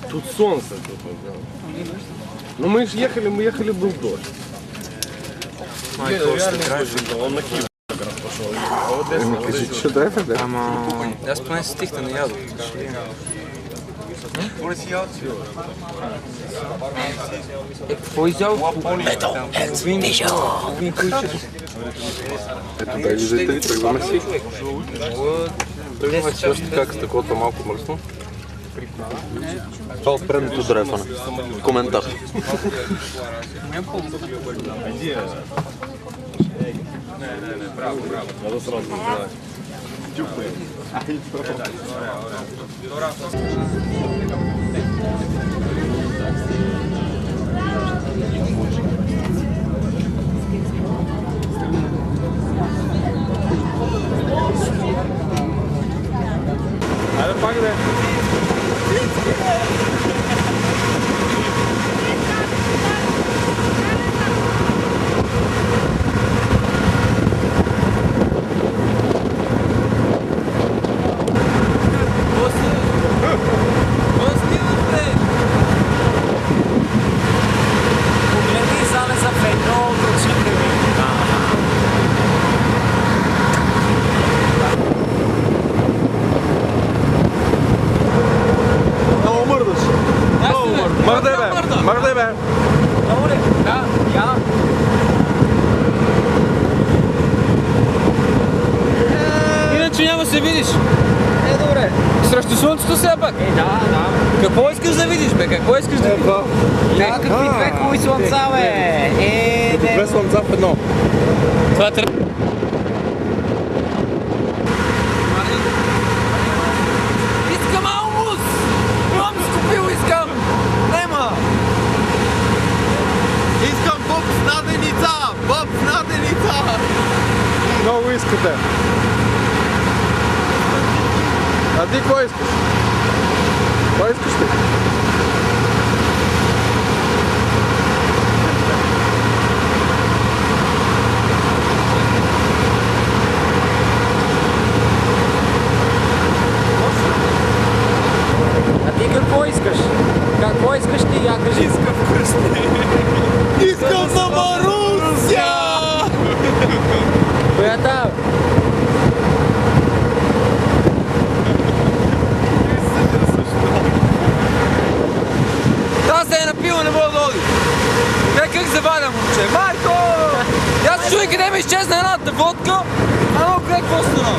Тут солнце. Ну мы же ехали, был дождь. Он на Киев как раз пошел. Кажіть, що драйвер, да? Я споминаю з тих, хто не яду. Поїздяв він Это да, визитори, тогда массив. Как с такого томалку мръснул? Това от предното драйфане. Коментар. Надо сразу сделать. Айде пак да. Мърдай бе! Да, я. Иначе няма се видиш. Добре. Срещу слънцето все пак. Да. Какво искаш да видиш, бе? Какво искаш да видиш? Какви две хубави слънца, бе! Две слънца в едно. Това трябва. Искам алмус! Имам скупил, искам! Нема! Искам боб с наденица! Боб с наденица! Много искате. А ти какво искаш? Какво искаш ти? А ти какво искаш? Какво искаш ти? Я кажи. Искам вкъщи! Искам за Маруся! Коята? Та се е напила, не мога да ходи. Как заваля, момче? Майко! Аз се чуя къде ми изчезна едната водка, а много къде какво стана?